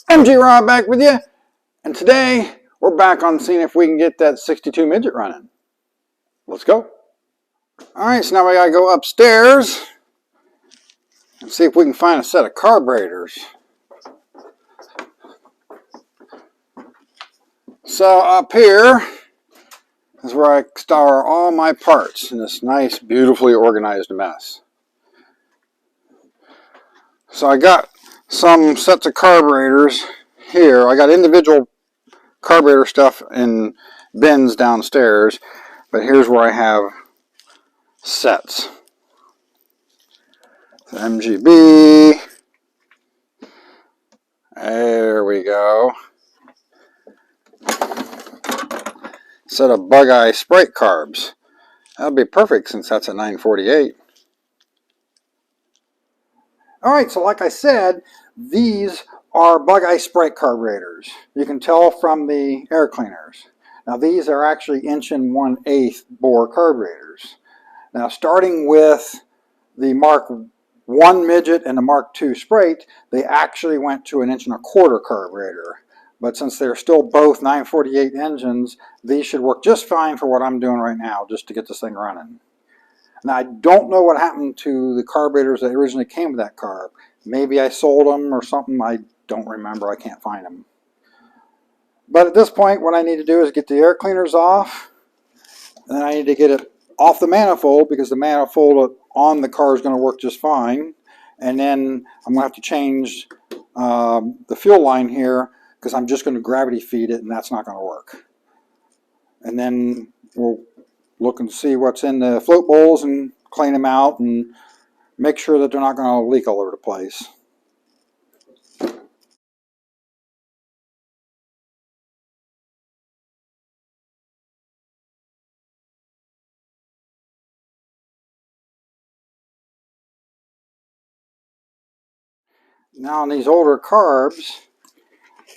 MG Rob back with you, and today we're back on seeing if we can get that 62 Midget running. Let's go. Alright, so now we gotta go upstairs and see if we can find a set of carburetors. So up here is where I store all my parts in this nice, beautifully organized mess. So I got some sets of carburetors here. I got individual carburetor stuff in bins downstairs, but here's where I have sets. So MGB. There we go. Set of Bug Eye Sprite carbs. That'll be perfect since that's a 948. Alright, so like I said, these are Bug Eye Sprite carburetors. You can tell from the air cleaners. Now these are actually 1 1/8" bore carburetors. Now starting with the Mark 1 Midget and the Mark 2 Sprite, they actually went to 1 1/4" carburetor. But since they're still both 948 engines, these should work just fine for what I'm doing right now, just to get this thing running. Now I don't know what happened to the carburetors that originally came with that carb. Maybe I sold them or something. I don't remember. I can't find them. But at this point, what I need to do is get the air cleaners off. And then I need to get it off the manifold, because the manifold on the car is going to work just fine. And then I'm going to have to change the fuel line here, because I'm just going to gravity feed it, and that's not going to work. And then we'll look and see what's in the float bowls and clean them out and make sure that they're not going to leak all over the place. Now on these older carbs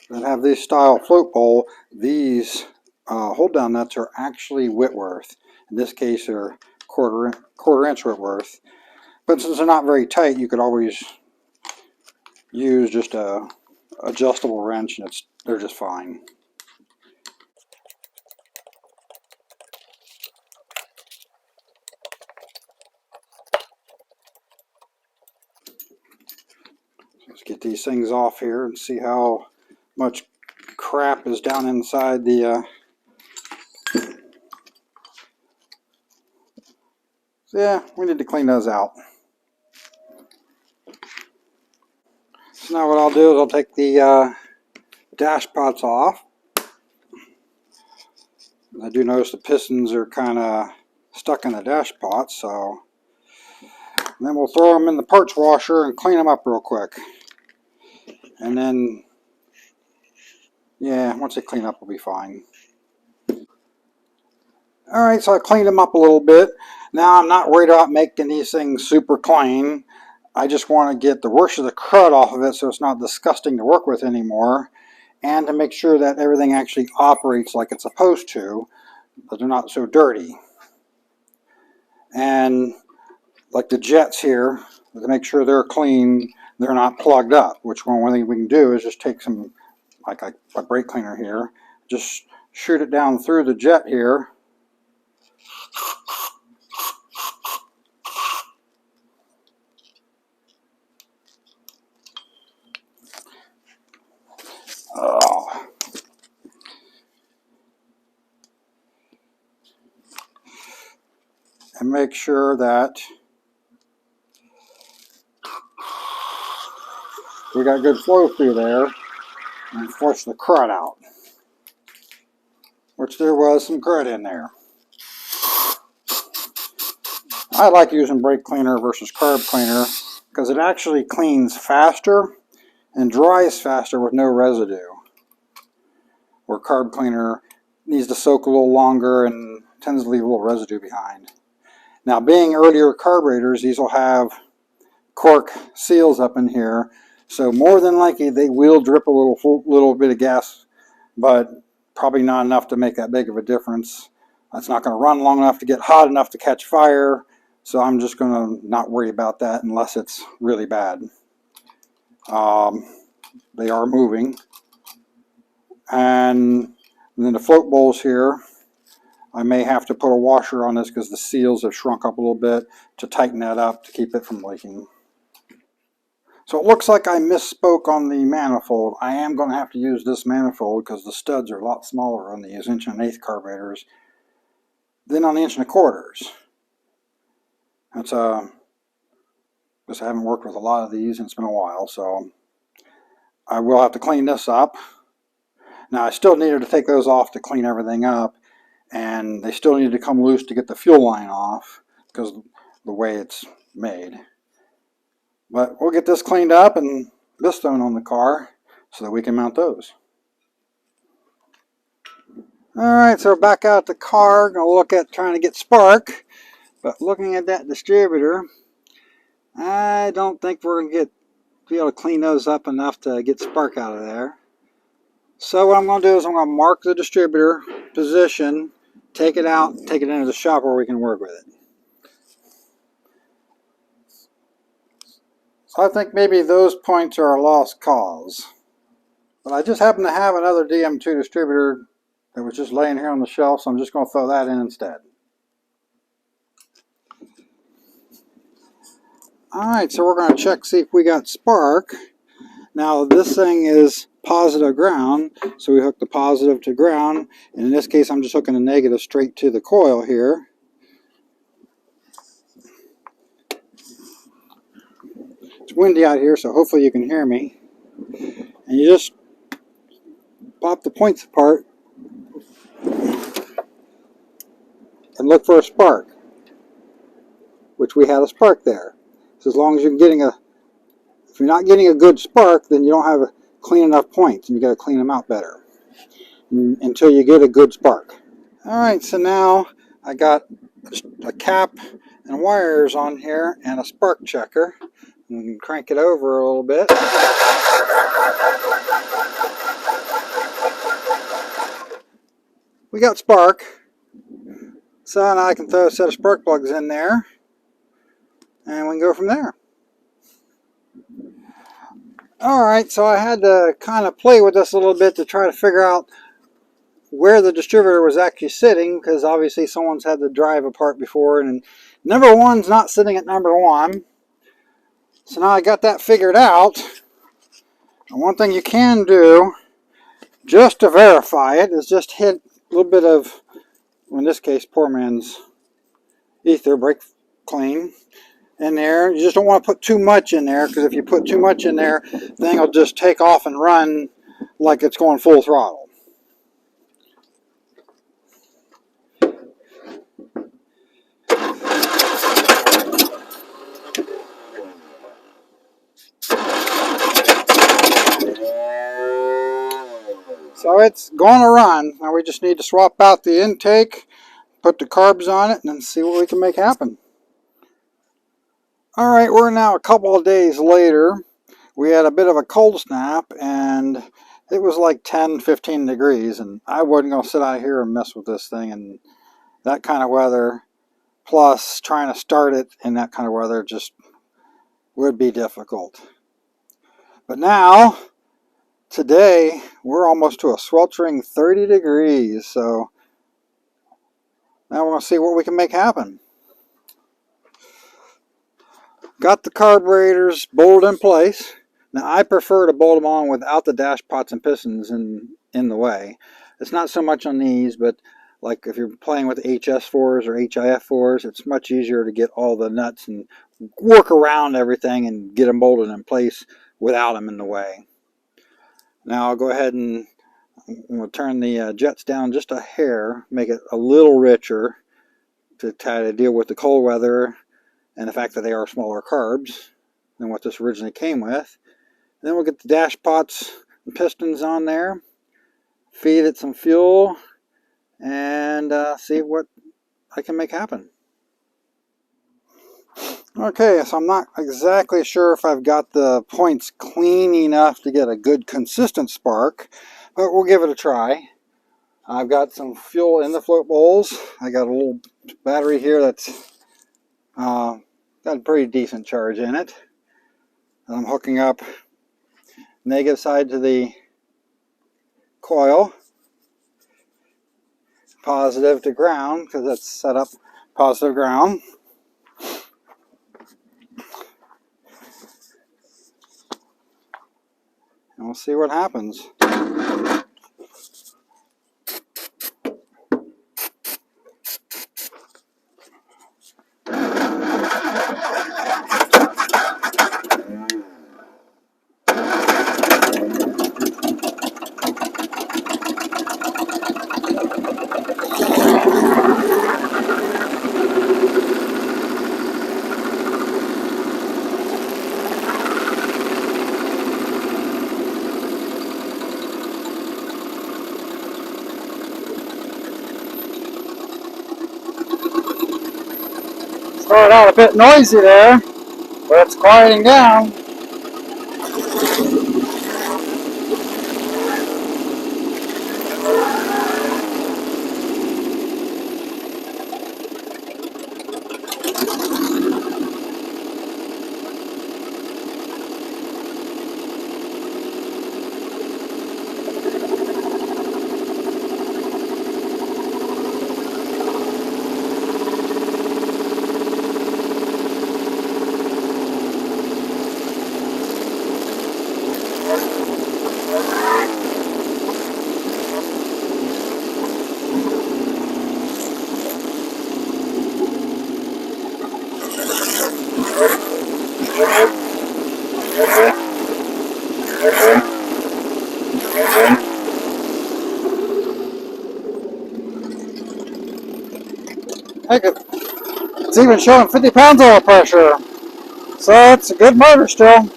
that have this style float bowl, these hold down nuts are actually Whitworth. In this case, they're quarter inch Whitworth. But since they're not very tight, you could always use just a adjustable wrench, and they're just fine. Let's get these things off here and see how much crap is down inside the yeah, we need to clean those out. So now what I'll do is I'll take the dash pots off. I do notice the pistons are kind of stuck in the dash pot, so and then we'll throw them in the parts washer and clean them up real quick. And then, yeah, once they clean up, we'll be fine. Alright, so I cleaned them up a little bit. Now I'm not worried about making these things super clean. I just want to get the worst of the crud off of it so it's not disgusting to work with anymore. And to make sure that everything actually operates like it's supposed to, but they're not so dirty. And like the jets here, to make sure they're clean, they're not plugged up. Which one thing we can do is just take some, like a brake cleaner here, just shoot it down through the jet here. Oh. And make sure that we got good flow through there and flush the crud out. Which there was some crud in there. I like using brake cleaner versus carb cleaner because it actually cleans faster and dries faster with no residue. Where carb cleaner needs to soak a little longer and tends to leave a little residue behind. Now, being earlier carburetors, these will have cork seals up in here, so more than likely they will drip a little bit of gas, but probably not enough to make that big of a difference. It's not going to run long enough to get hot enough to catch fire, so I'm just going to not worry about that unless it's really bad. they are moving. And then the float bowls here, I may have to put a washer on this because the seals have shrunk up a little bit to tighten that up to keep it from leaking. So it looks like I misspoke on the manifold. I am going to have to use this manifold because the studs are a lot smaller on these 1/8" carburetors than on the 1¼ inch. That's because I haven't worked with a lot of these and it's been a while, so I will have to clean this up. Now I still needed to take those off to clean everything up, and they still need to come loose to get the fuel line off because of the way it's made. But we'll get this cleaned up and this thrown on the car so that we can mount those. Alright, so we're back out the car, going to look at trying to get spark. But looking at that distributor, I don't think we're going to be able to clean those up enough to get spark out of there. So what I'm going to do is I'm going to mark the distributor position, take it out, take it into the shop where we can work with it. So I think maybe those points are a lost cause. But I just happen to have another DM2 distributor that was just laying here on the shelf, so I'm just going to throw that in instead. Alright, so we're going to check, see if we got spark. Now this thing is positive ground, so we hook the positive to ground, and in this case I'm just hooking the negative straight to the coil here. It's windy out here, so hopefully you can hear me. And you just pop the points apart and look for a spark, which we had a spark there. So as long as you're getting if you're not getting a good spark, then you don't have clean enough points, and you got to clean them out better until you get a good spark. Alright, so now I got a cap and wires on here and a spark checker. We can crank it over a little bit. We got spark. So now I can throw a set of spark plugs in there and we can go from there. Alright, so I had to kind of play with this a little bit to try to figure out where the distributor was actually sitting, because obviously someone's had the drive apart before and number one's not sitting at number one. So now I got that figured out. And one thing you can do just to verify it is just hit a little bit of, in this case, poor man's ether, brake clean in there. You just don't want to put too much in there, because if you put too much in there, the thing will just take off and run like it's going full throttle. So it's going to run. Now we just need to swap out the intake, put the carbs on it, and then see what we can make happen. Alright, we're now a couple of days later. We had a bit of a cold snap, and it was like 10-15 degrees, and I wasn't going to sit out here and mess with this thing in that kind of weather. Plus, trying to start it in that kind of weather just would be difficult. But now, today, we're almost to a sweltering 30 degrees, so now we're going to see what we can make happen. Got the carburetors bolted in place. Now I prefer to bolt them on without the dash pots and pistons in the way. It's not so much on these, but like if you're playing with HS4s or HIF4s, it's much easier to get all the nuts and work around everything and get them bolted in place without them in the way. Now I'll go ahead and we'll turn the jets down just a hair, make it a little richer to try to deal with the cold weather and the fact that they are smaller carbs than what this originally came with. And then we'll get the dash pots and pistons on there, feed it some fuel, and see what I can make happen. Okay, so I'm not exactly sure if I've got the points clean enough to get a good consistent spark, but we'll give it a try. I've got some fuel in the float bowls. I got a little battery here that's got a pretty decent charge in it. And I'm hooking up negative side to the coil, positive to ground because it's set up positive ground. And we'll see what happens. Started out a bit noisy there, but it's quieting down. Heck, it's even showing 50 pounds oil pressure. So it's a good motor still.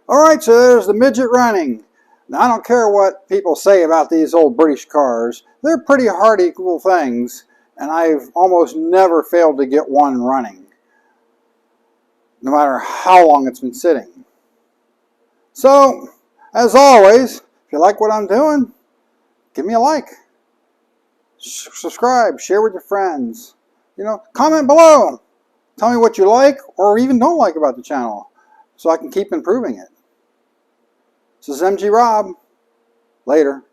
Alright, so there's the Midget running. Now I don't care what people say about these old British cars. They're pretty hardy, cool things. And I've almost never failed to get one running. No matter how long it's been sitting. So, as always, if you like what I'm doing, give me a like. Subscribe, share with your friends. Comment below. Tell me what you like or even don't like about the channel so I can keep improving it. This is MG Rob. Later.